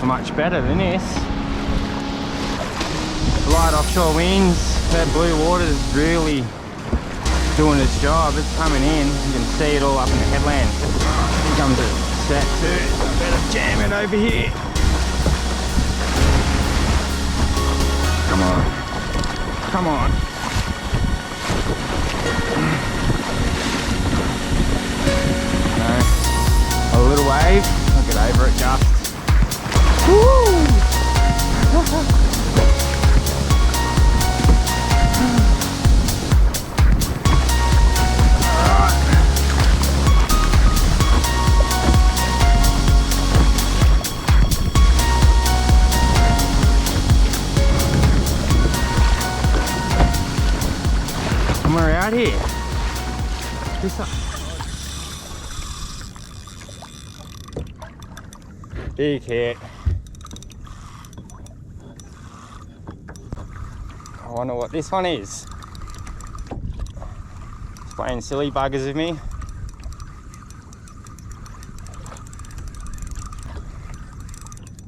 much better than this. Light offshore winds, that blue water is really doing its job. It's coming in, you can see it all up in the headland. Here comes a set too, I better jam it over here. Come on, come on. No, a little wave, I'll get over it just. Woo! We're out here. This up. Big hit. I wonder what this one is. It's playing silly buggers with me.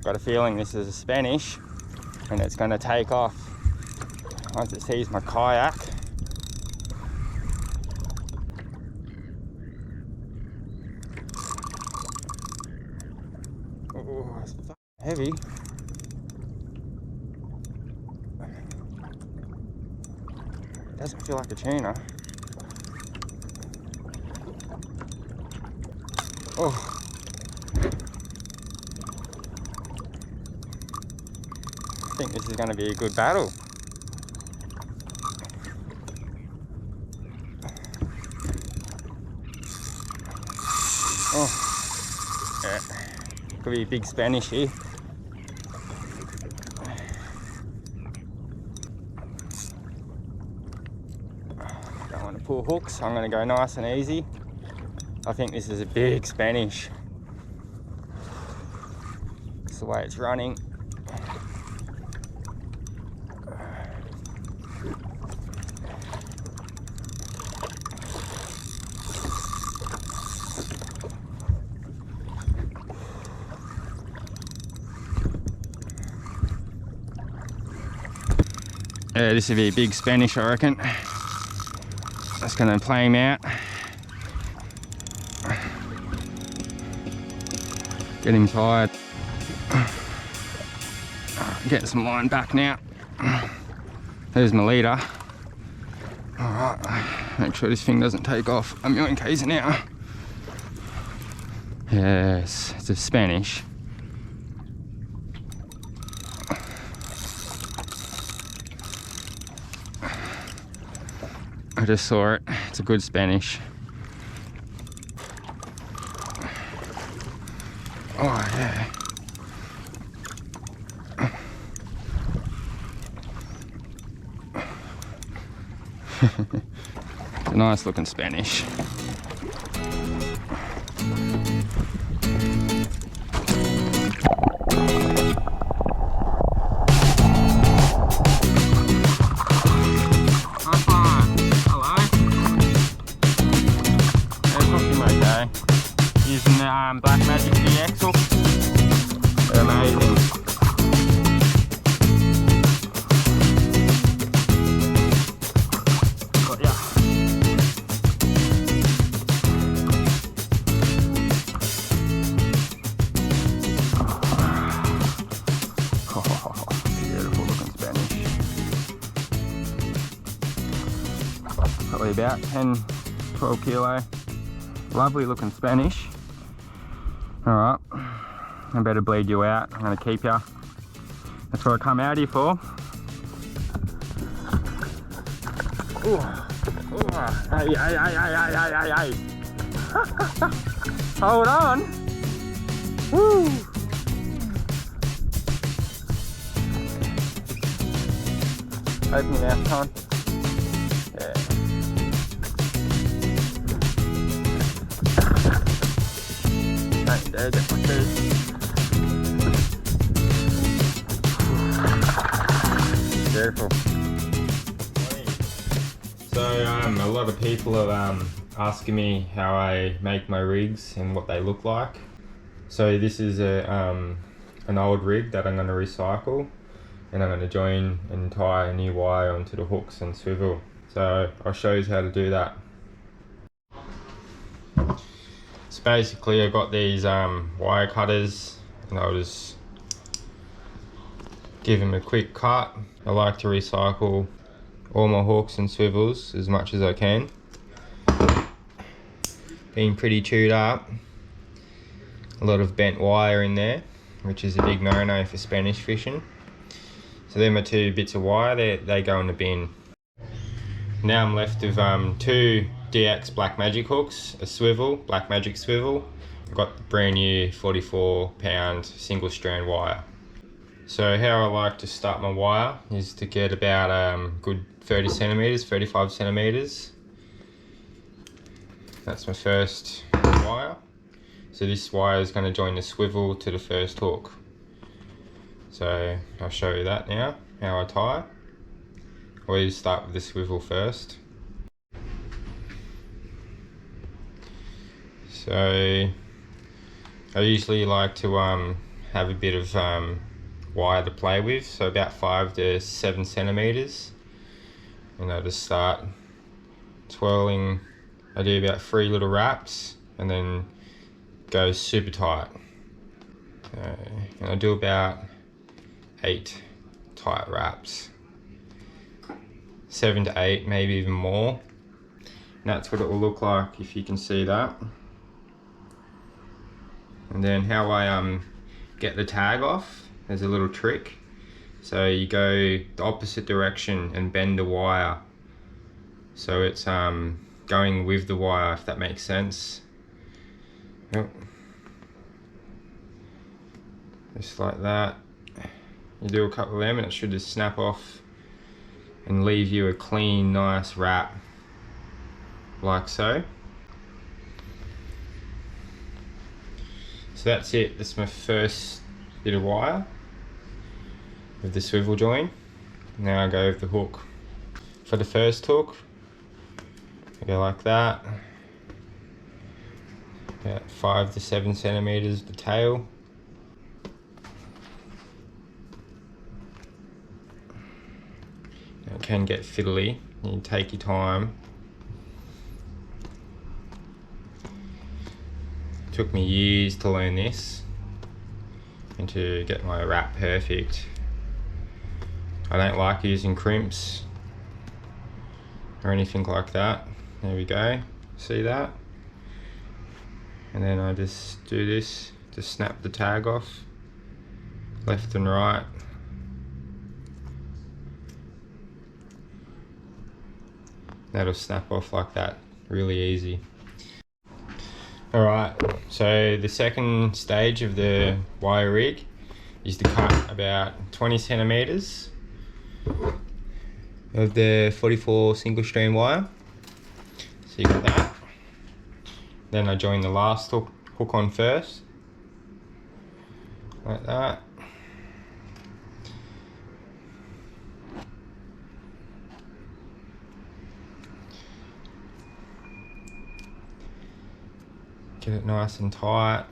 Got a feeling this is a Spanish and it's going to take off once it sees my kayak. Oh, it's heavy. Doesn't feel like a tuna. Oh. I think this is going to be a good battle. Oh. Yeah. Could be a big Spanish here. Don't want to pull hooks, I'm going to go nice and easy. I think this is a big Spanish. That's the way it's running. Yeah, this would be a big Spanish, I reckon. That's going to play him out. Get him tired. Get some line back now. There's my leader. Alright, make sure this thing doesn't take off a million k's an hour. Yes, it's a Spanish. I just saw it. It's a good Spanish. Oh yeah. It's a nice looking Spanish. Using the blackmagic DX hook. They're amazing. Got ya. Oh, beautiful looking Spanish. Probably about 10-12 kilo. Lovely looking Spanish. Alright, I better bleed you out. I'm going to keep you. That's what I come out here for. Ooh. Ooh. Hey, hey, hey, hey, hey, hey, hey. Hold on. Woo. Open your mouth, Con. Yeah. There, get my food. Beautiful. So a lot of people are asking me how I make my rigs and what they look like. So this is a an old rig that I'm going to recycle, and I'm going to join and tie a new wire onto the hooks and swivel. So I'll show you how to do that. So basically I've got these wire cutters, and I'll just give them a quick cut. I like to recycle all my hooks and swivels as much as I can. Being pretty chewed up, a lot of bent wire in there, which is a big no-no for Spanish fishing. So they're my two bits of wire, they go in the bin. Now I'm left with two DX blackmagic hooks, a swivel, blackmagic swivel. I've got the brand new 44-pound single strand wire. So how I like to start my wire is to get about good 30 centimeters, 35 centimeters. That's my first wire. So this wire is going to join the swivel to the first hook. So I'll show you that now, how I tie. I always start with the swivel first. So I usually like to have a bit of wire to play with, so about 5 to 7 centimeters. And I just start twirling. I do about 3 little wraps and then go super tight. And I do about 8 tight wraps. 7 to 8, maybe even more. And that's what it will look like if you can see that. And then how I get the tag off, there's a little trick. So you go the opposite direction and bend the wire, so it's going with the wire, if that makes sense. Yep. Just like that. You do a couple of them and it should just snap off and leave you a clean, nice wrap, like so. So that's it, that's my first bit of wire with the swivel join. Now I go with the hook. For the first hook, I go like that, about 5 to 7 centimeters the tail. It can get fiddly, you take your time. It took me years to learn this and to get my wrap perfect. I don't like using crimps or anything like that. There we go, see that? And then I just do this to snap the tag off, left and right. That'll snap off like that, really easy. Alright, so the second stage of the wire rig is to cut about 20 centimeters of the 44 single strand wire. So you got that. Then I join the last hook on first, like that. Get it nice and tight.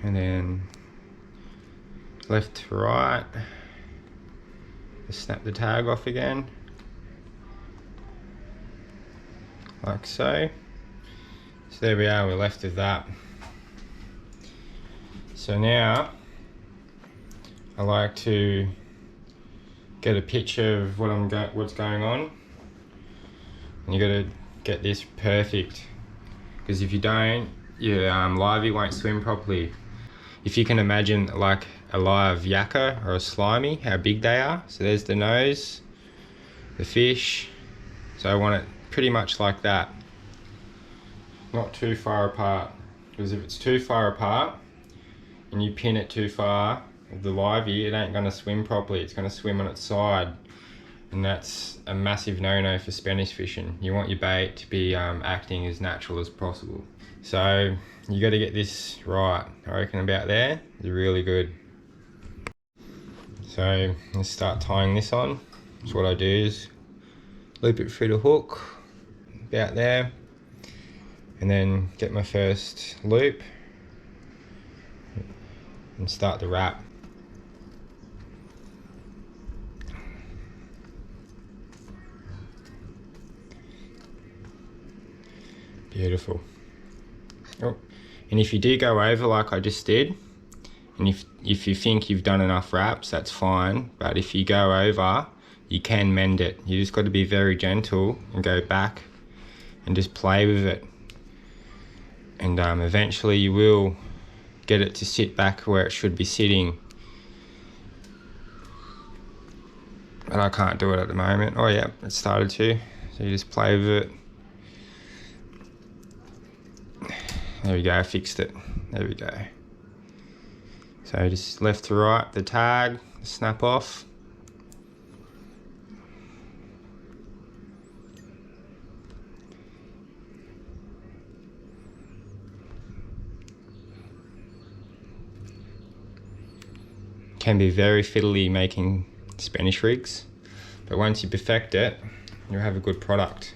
And then left to right, just snap the tag off again, like so. So there we are, we're left with that. So now I like to get a picture of what's going on, and you got to get this perfect, because if you don't, your livey won't swim properly. If you can imagine like a live yakka or a slimy, how big they are. So there's the nose, the fish. So I want it pretty much like that, not too far apart. because if it's too far apart and you pin it too far with the livey, it ain't going to swim properly. It's going to swim on its side, and that's a massive no-no for Spanish fishing. You want your bait to be acting as natural as possible. So you got to get this right. I reckon about there is really good. So let's start tying this on. So what I do is loop it through the hook about there, and then get my first loop and start the wrap. Beautiful. Oh, and if you do go over like I just did, and if you think you've done enough wraps, that's fine, but if you go over, you can mend it. You just got to be very gentle and go back and just play with it, and eventually you will get it to sit back where it should be sitting. But I can't do it at the moment. Oh yeah, it started to. So you just play with it. There we go, I fixed it. There we go. So just left to right, the tag, snap off. Can be very fiddly making Spanish rigs, but once you perfect it, you'll have a good product.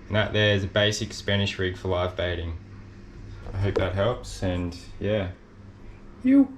And that there is a basic Spanish rig for live baiting. I hope that helps, and yeah. You.